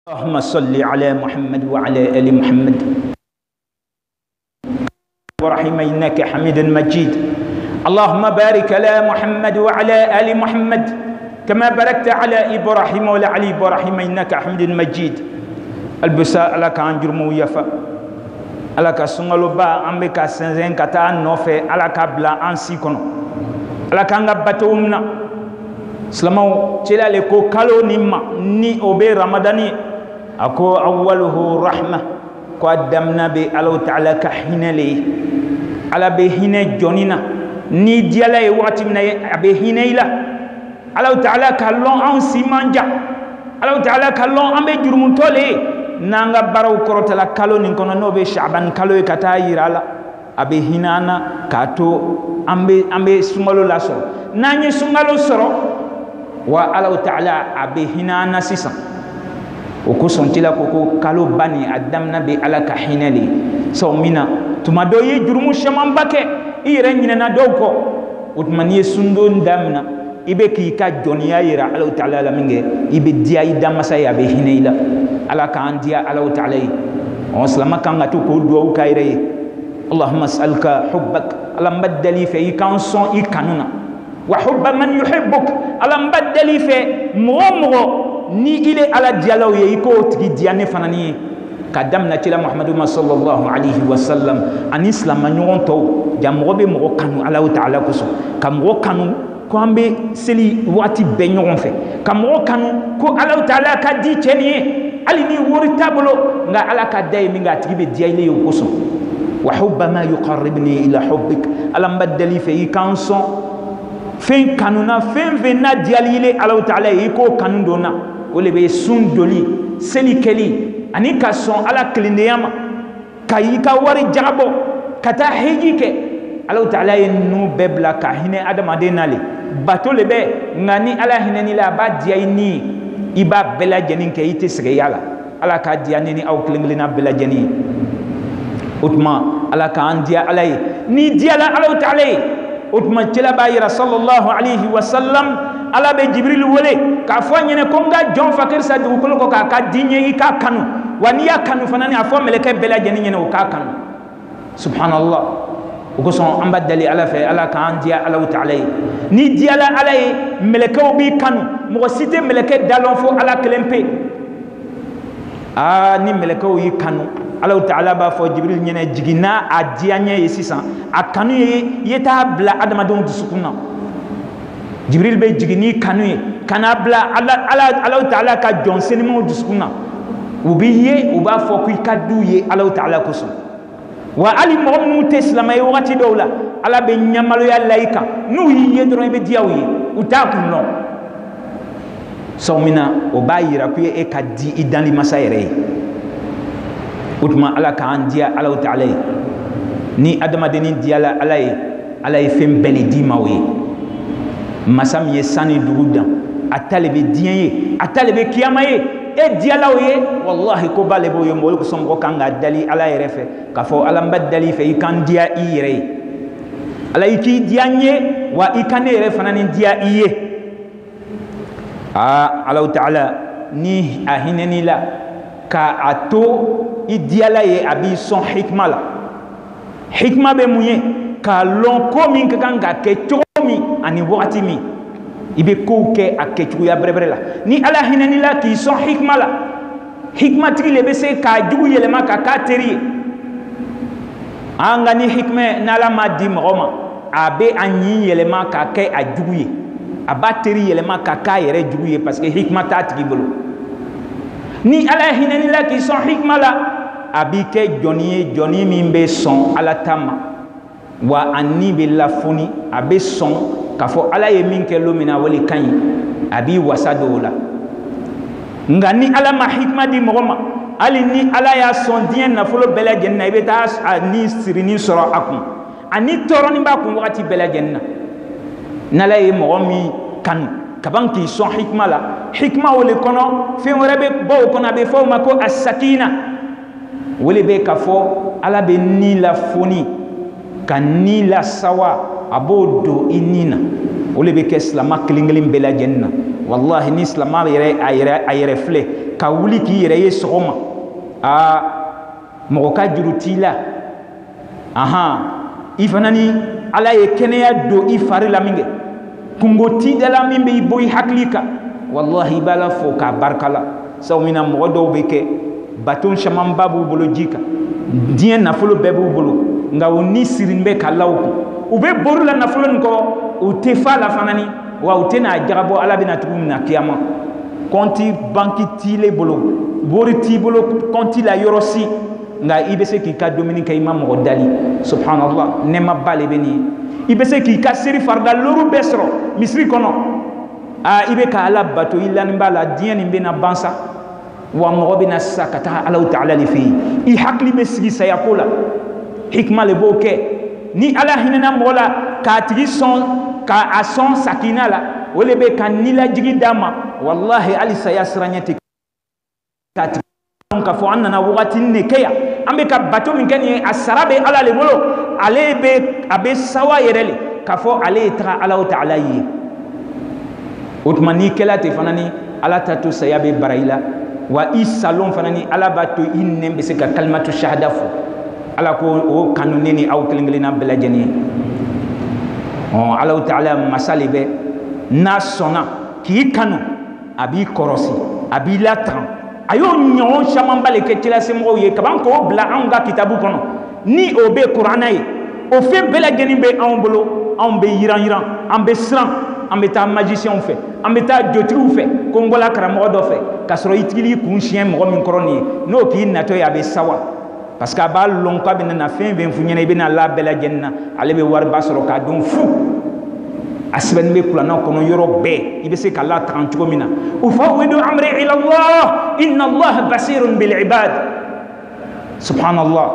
اللهم صل على محمد وعلى آل محمد ورحم إنك حميد مجيد. اللهم بارك على محمد وعلى آل محمد كما باركت على إبراهيم وعلى آل إبراهيم إنك حميد مجيد. البساء لك عن جرمو يفا على كسنغلو با أمبك سنزين كتا نوفي على كابلا أنسيكونو على كانغا باتومنا سلامو تلا لكو كالو نيما ني أوبي رمضاني أكو أوله رحمة قدمنا بالله تعالى كحينلي على بهنا جونينا ني ديالا وقت من بهنا إلى الله تعالى كلون أن سيمانجا الله تعالى كلون أم بجرمون تولي نانغا براو كروتلا كلون نكون نوبي شعبان كلو كتايرالا أبهنا أنا كاتو أم سمالو لاسو ناني سمالو سرو والله تعالى أبهنا أنا سيسان ukusontila koko kalo bani adamna be ala ka hinali so mina tuma do ye jurumu shaman bake ire nyina na doko utmani sundo ndamna ibe ki ka joniya ira ala taala la minge ibe dia idama sa ya be hinila ala ka andia ala taala on salama kanga to ko do kaire allahumma as'aluka hubbak alam badali fi kanson ikanuna wa hubba man yuhibbuk alam badali fi mu'amro ni ile ala dialaw ye iko tigi diane fanani kadam na tila muhammadu sallallahu alaihi wasallam an islam nyon to jamro be mo kanu ala taala ko so kam ro kanu ko ambe seli wati be nyon fe kam ro kanu ko ala taala ka di cheni ali ni wori tablo nga ala ka day mi nga tigi be diale yo ko so wa hubba ma yuqarribni ila hubbik alam badali fe kanson fen kanuna fen venna dialile ala taala iko kanu dona ole be sun doli seli keli ani ka son ala klindeyama kayi ka wari jabo kata hejike Allah taala nu bebla ka hine adama de nale bato le be ngani ala hineni la ba dia ni iba bela jenin ke ite sege yala ala ka dia ni aw klinglina bela jeni utma ala ka andia alay ni dia la Allah taala utma tila bayira sallallahu alaihi wasallam ala be jibril wole ka fo nyene ko nga jon fakir sa du ko ka dinye ka kanu wani ya kanu fanani afo meleke bela jeni nyene o ka kanu subhanallah ko son ambadali ala fe ala ka andia ala ta'ala ni diala ala meleke obi kanu mo cité meleke dalon fo ala klempe ni meleke o yi kanu ala ta'ala ba fo jibril nyene jigina adianye yesisan akanu yeta bla adama don dusukuna jibril be jigini kanuye kana bla ala taala ka jonseni mo duskuna ubiye uba foku kaduye ala taala kusu wa ali mu'minu teslamay wati dawla ala be nyamalo ya laika nu yiye dron be diawiye utakum no sawmina ubayira ku e kadi idani masayre utma ala ka andia ala taala ni adama deni diala ala fem beli di mawi masam ye sani dugudan atalebe diye atalebe kiyama ye e dialaw ye wallahi ko balebo ye mo ko som ko kanga dali ala yerefe ka fo ala mbadali fe ikan dia ire ala iki dianye wa ikane yere fanani dia iye ala taala ni ahineni la ka ato idiala ye abi son hikmala hikma be muye ka lon ko min ka kanga ke chomi ani wakati mi ibe ko ke akechu ya brebre la ni ala hinani la ki son hikma la hikma tigi le be se ka jugu yele ma ka teri anga ni hikme na la madi moma abe anyi yele ma ka ke ajugu ye abateri yele ma ka yere jugu ye parce que hikma ta tigi bolo ni ala hinani la ki son hikma la abi ke joni mi be son ala tama wa anni be lafuni abe son kafo ala ye min ke lomina wali kanyi abi wasadola ngani ala ma hikma di mogoma ali ni ala ya son dien na folo bela jenna ibe ta ni sirini soro akun ani toroni ba kun wakati bela jenna nala ye mogomi kan kaban ki son hikma la hikma wole kono fe warabe bo kono be fo mako as-sakina wole be kafo ala be ni lafuni kanni la sawa abodo inina ole be ke islama klinglim bela jenna wallahi ni islama yere ayere fle ka wuli k'i yɛrɛ ye sɔgɔma mɔgɔ ka juru t'i la i fana ni ala ye kɛnɛya don i fari la min kɛ kungo t'i da la min bɛ i bɔ i hakili kan wallahi i b'a la fo k'a barika la sabu min na mɔgɔ dɔw bɛ kɛ baton camanba b'u bolo ji kan diɲɛ nafolo bɛɛ b'u bolo nka u ni sirilen bɛ ka la u kun u bɛ bori la nafolo nin kɔ u tɛ fa la fana ni wa u tɛ n'a jagabɔ ala bɛna tugu min na kiyama kɔnti banki t'i bolo bori t'i bolo kɔnti la yɔrɔ si nka i bɛ se k'i ka dumuni kɛ i ma mɔgɔ dali subhanallah nɛɛmaba le bɛ nin ye i bɛ se k'i ka seri farida loru bɛɛ sɔrɔ misiri kɔnɔ i bɛ ka ala bato i lanin b'a la diɲɛ nin bɛna ban sa wa mɔgɔ bɛna sisan ka taa Alahu Taala de fɛ yen i hakili bɛ sigi sayako la hikima le b'o kɛ ni ala hinɛna mɔgɔ la k'a tigi sɔn k'a sɔn sakina la o le bɛ ka nilajigi d'a ma wallahi hali saya siranɲɛ tɛ k'a tigi k'a fɔ an nana wagatinin de kɛ yan an bɛ ka bato min kɛ nin ye a sara bɛ ala le bolo a bɛ sawa yɛrɛ le k'a fɔ ale ye taga Alahu Taala ye o tuma n'i kɛla ten fana ni ala ta to saya bɛ bara i la wa i salon fana ni ala b'a to i nɛn bɛ se ka kalimatu shahada fɔ ala ko o kanu ne ni aw kelen kelenna bɛɛ lajɛlen ye Alahu Taala masa le bɛ n'a sɔnna k'i kanu a b'i kɔrɔsi a b'i latagan a y'o ɲɔgɔn camanba le kɛ cɛlasemɔgɔw ye kaban k'o bila anw ka kitabu kɔnɔ ni o bɛ kuranna ye o fɛn bɛɛ lajɛlen bɛ anw bolo anw bɛ yiran an bɛ siran an bɛ taa magiciens fɛ an bɛ taa jotigiw fɛ ko n bɔla karamɔgɔ dɔ fɛ k'a sɔrɔ i tigili kun siɲɛ mɔgɔ min kɔrɔ nin ye n'o k'i natɔ ye a bɛ sawa parce que a b'a lɔn k'a bɛna na fɛn fɛn f'u ɲɛna i bɛna la bɛɛ lajɛlen na ale bɛ wariba sɔrɔ k'a dɔn fu a sɛbɛnnen bɛ kuranna kɔnɔ yɔrɔ bɛɛ i bɛ se ka la tagan cogo min na ufawwidu amri ila Allah inna Allah basirun bil ibad subhanallah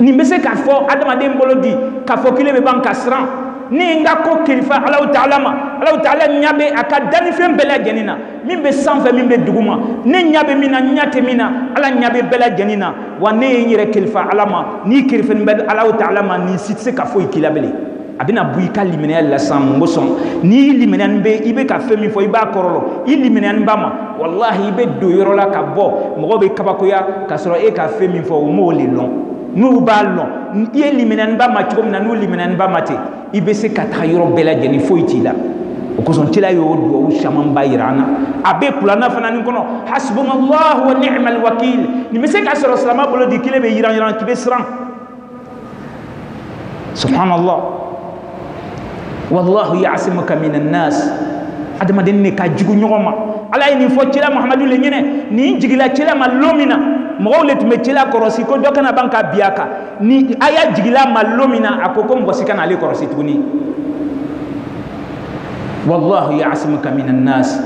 nin bɛ se k'a fɔ adamaden bolo di k'a fɔ kile bɛ ban ka siran ni n ka ko kalifa Alahu Taala ma Alahu Taala ɲɛ bɛ a ka dannifɛn bɛɛ lajɛlen na min bɛ sanfɛ min bɛ duguma ne ɲɛ bɛ min na ɲɛ tɛ min na ala ɲɛ bɛ bɛɛ lajɛlen na wa ne ye n yɛrɛ kalifa ala ma n'i kɛrɛfɛlen bɛ Alahu Taala ma nin si tɛ se ka foyi k'i la bilen a bɛna bɔ i ka liminɛya la sisan mun kosɔn n'i liminɛni bɛ i bɛ ka fɛn min fɔ i b'a kɔrɔlɔ i liminɛni ba ma wallahi i bɛ don yɔrɔ la ka bɔ mɔgɔw bɛ kabakoya k'a sɔrɔ e ka fɛn min fɔ o m'o le lɔn n'u b'a lɔn i ye liminɛni ba ma cogo min na n'u liminɛni ba ma ten i bɛ se ka taa yɔrɔ bɛɛ lajɛlen foyi t'i la o kosɔn cila y'o duwawu camanba yira an na a bɛ kuranna fana nin kɔnɔ hasbunallahu wa ni'mal wakil nin bɛ se ka sɔrɔ silamɛ bolo di kelen bɛ yiran k'i bɛ siran subhanallah wallahu ya'simuka minan nas adamaden ne ka jugu ɲɔgɔn ma ala ye nin fɔ cila Muhamadu le ɲɛnɛ nin jigila cila ma lon min na mɔgɔw le tun bɛ cila kɔrɔsi ko dɔ kana ban ka bi a kan ni a y'a jigila ma lon min na a ko mɔgɔ si kana ale kɔrɔsi tuguni wallahu ya'simuka minan nas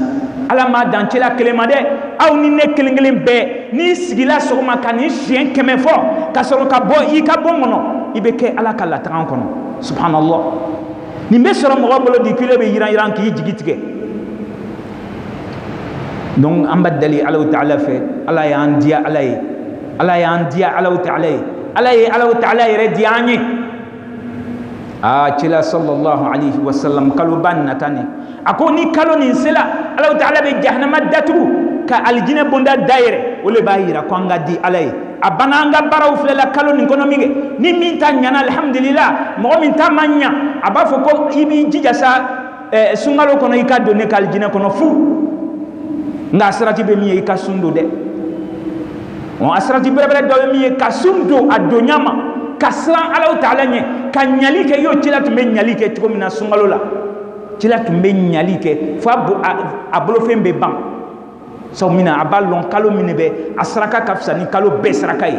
ala ma dan cila kelen ma dɛ aw ni ne kelen kelen bɛɛ n'i sigila sɔgɔma ka nin siɲɛ 100 fɔ ka sɔrɔ ka bɔ i ka bɔ kɔnɔ i bɛ kɛ ala ka latagan kɔnɔ subhanallah nin bɛ sɔrɔ mɔgɔ bolo di kile bɛ yiran k'i jigi tigɛ donc an b'a deli Alahu Taala fɛ ala y'an diya ala ye ala y'an diya Alahu Taala ye ala ye Alahu Taala yɛrɛ di an ye cila sallallahu alaihi wasallam kalo ba nata ni a ko ni kalo nin sela Alahu Taala bɛ jahanama datugu ka alijinɛ bonda dayɛrɛ o le b'a yira ko an ka di ala ye a bana an ka baaraw filɛla kalo nin kɔnɔ min kɛ ni min ta ɲana alhamdulillah mɔgɔ min ta ma ɲa a b'a fɔ ko i b'i jija sa sunkalo kɔnɔ i ka don ne ka alijinɛ kɔnɔ fu nka sarati bɛ min ye i ka sun don dɛ a sarati bɛrɛbɛrɛ dɔ bɛ min ye ka sun don a donya ma ka siran Alahu Taala ɲɛ ka ɲali kɛ y'o cila tun bɛ ɲali kɛ cogo min na sunkalo la cila tun bɛ ɲali kɛ fo a bolofɛn bɛ ban sabu min na a b'a lɔn kalo min bɛ a saraka ka fisa ni kalo bɛɛ saraka ye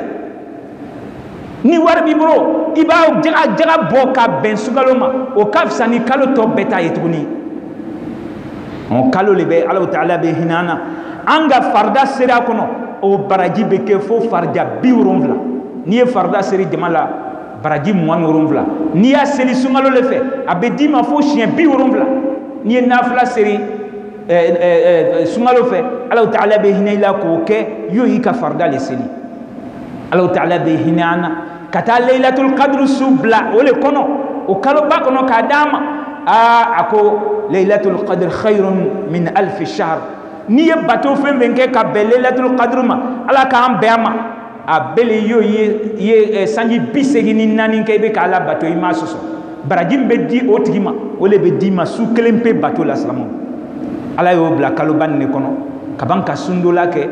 ni wari b'i bolo i b'a jaga bɔ ka bɛn sunkalo ma o ka fisa ni kalo tɔ bɛɛ ta ye tuguni kalo le bɛ Alahu Taala bɛ hinɛ an na an ka farida seri a kɔnɔ o baraji bɛ kɛ fo farida 70 n'i ye farida seri jama la baraji 27 n'i y'a seli sunkalo le fɛ a bɛ d'i ma fo siɲɛ 70 n'i ye nafila seri sunkalo fɛ Alahu Taala bɛ hinɛ i la k'o kɛ y'o y'i ka farida le seli Alahu Taala bɛ hinɛ an na ka taa Laylatul Qadr su bila o le kɔnɔ o kaloba kɔnɔ k'a d'a ma a ko Laylatul Qadr khayrun min alfi shahr ni ye bateau fɛn fɛn kɛ ka bɛn lailatul qadr ma ala k'an bɛn a ma a bele yo ye sanji 84 kɛ i bɛ k'a la bateau i m'a sɔsɔ baraji min bɛ di o tigi ma o le bɛ d'i ma su kelen pe bateau la silamɛw ala y'o bila kaloba nin de kɔnɔ ka ban ka sundola kɛ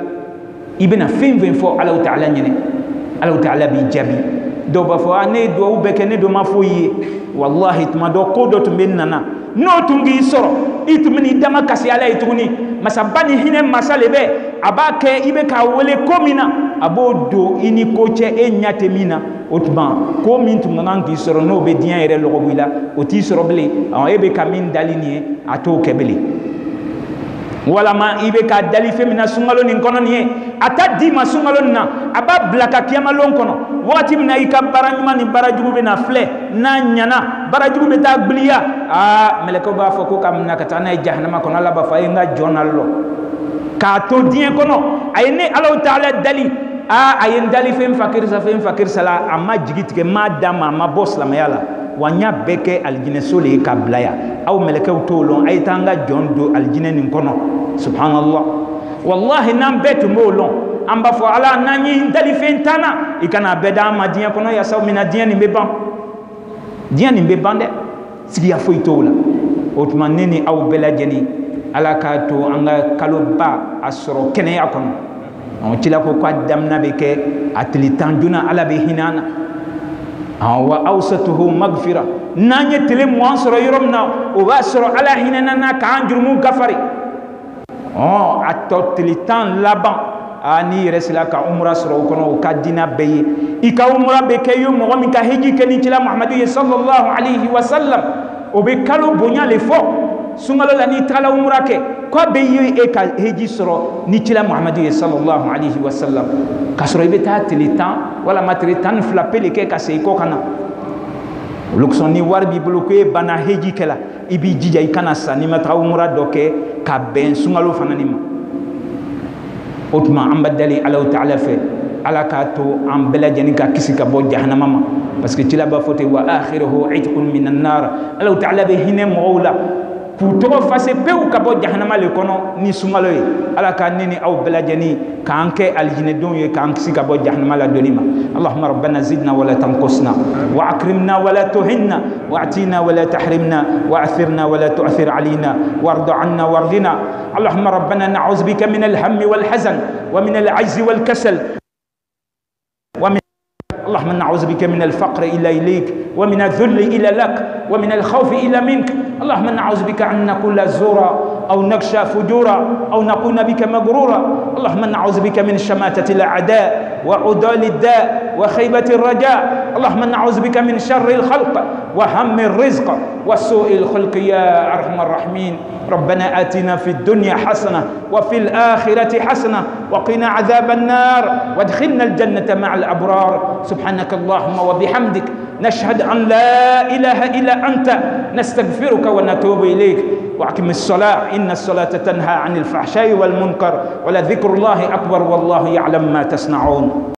i bɛna fɛn fɛn fɔ Alahu Taala ɲɛnɛ Alahu Taala b'i jaabi dɔw b'a fɔ ne ye duwawu bɛɛ kɛ ne dɔ ma foyi ye wallahi tuma dɔ ko dɔ tun bɛ nana n'o tun k'i sɔrɔ i tun bɛ n'i dama kasi ala ye tuguni masaba ni hinɛ masa le bɛ a b'a kɛ i bɛ k'a wele ko min na a b'o don i ni ko cɛ e ɲɛ tɛ min na o tuma ko min tun ka kan k'i sɔrɔ n'o bɛ diɲɛ yɛrɛ lɔgɔbu i la o t'i sɔrɔ bilen e bɛ ka min dali nin ye a t'o kɛ bilen walama i bɛ ka dali fɛn min na sunkalo nin kɔnɔ nin ye a ta d'i ma sunkalo nin na a b'a bila ka kiyamalon kɔnɔ waati min na i ka baara ɲuman ni baara jugu bɛ na filɛ n'a ɲana baara jugu bɛ taa biliya mɛlɛkɛw b'a fɔ ko ka minɛ ka taa n'a ye jahanama kɔnɔ ala b'a fɔ a ye n ka jɔn na lɔ k'a to diɲɛ kɔnɔ a ye ne Alahu Taala dali a ye n dali fɛn fakirisa la a ma jigi tigɛ n m'a d'a ma a ma bɔ silamɛya la wa n y'a bɛɛ kɛ alijinɛso le ye k'a bila yan aw mɛlɛkɛw t'o lɔn a ye taa n ka jɔn don alijinɛ nin kɔnɔ subhanallah wallahi n'an bɛɛ tun b'o lɔn an b'a fɔ ala n'an ye n dali fɛn tan na i kana a bɛɛ d'an ma diɲɛ kɔnɔ yaasa min na diɲɛ nin bɛ ban diɲɛ nin bɛ ban dɛ sigiya foyi t'o la o tuma ne ni aw bɛɛ lajɛlen ala k'a to an ka kaloba a sɔrɔ kɛnɛya kɔnɔ cila ko k'a damina bɛ kɛ a tile 10 joona ala bɛ hinɛ an na wa awsatuhu magfira n'an ye tile 20 sɔrɔ yɔrɔ min na o b'a sɔrɔ ala hinɛna na k'an jurumu gafari a tɔ tile 10 laban n'i yɛrɛ sera ka umra sɔrɔ o kɔnɔ o ka dina bɛɛ ye i ka umra bɛ kɛ ye mɔgɔ min ka hiji kɛ ni cila Muhamadu ye sallallahu alaihi wa sallam o bɛ kalo bonya le fɔ sunkalo la n'i tagala umra kɛ k'a bɛ ye e ka hiji sɔrɔ ni cila Muhamadu ye sallallahu alaihi wa sallam k'a sɔrɔ i bɛ taa tile 10 walama tile 12 pele kɛ ka segin kɔ ka na olu kosɔn ni wari b'i bolo ko e banna hiji kɛ la i b'i jija i kana sa n'i ma taga umra dɔ kɛ ka bɛn sunkalo fana ni ma o tuma an bɛ dali Alahu Taala fɛ ala k'a to an bɛɛ lajɛlen ka kisi ka bɔ jahanama ma parce que cila b'a fɔ ten wa akhiruhu itqun minan nar Alahu Taala bɛ hinɛ mɔgɔw la k'u tɔgɔ fase pewu ka bɔ jahanama le kɔnɔ ni sunkalo ye ala ka ne ni aw bɛɛ lajɛlen k'an kɛ alijinɛdenw ye k'an kisi ka bɔ jahanama la donni ma allahumma rabbana zidna wala tanqusna wa akrimna wala tuhinna wa atina wala tahrimna wa athirna wala tu'thir علينا وارض عنا وارضنا اللهم ربنا نعوذ بك من الهم والحزن ومن العجز والكسل اللهم نعوذ بك من الفقر إلى إليك ومن الذل إلى لك ومن الخوف إلى منك اللهم نعوذ بك أن نكون زورا أو نخشى فجورا أو نكون بك مغرورا اللهم نعوذ بك من شماتة الأعداء وعدال الداء وخيبة الرجاء اللهم نعوذ بك من شر الخلق وهم الرزق وسوء الخلق يا أرحم الراحمين ربنا آتنا في الدنيا حسنة وفي الآخرة حسنة وقنا عذاب النار وادخلنا الجنة مع الأبرار سبحانك اللهم وبحمدك نشهد أن لا إله إلا أنت نستغفرك ونتوب إليك وأقم الصلاة إن الصلاة تنهى عن الفحشاء والمنكر ولذكر الله أكبر والله يعلم ما تصنعون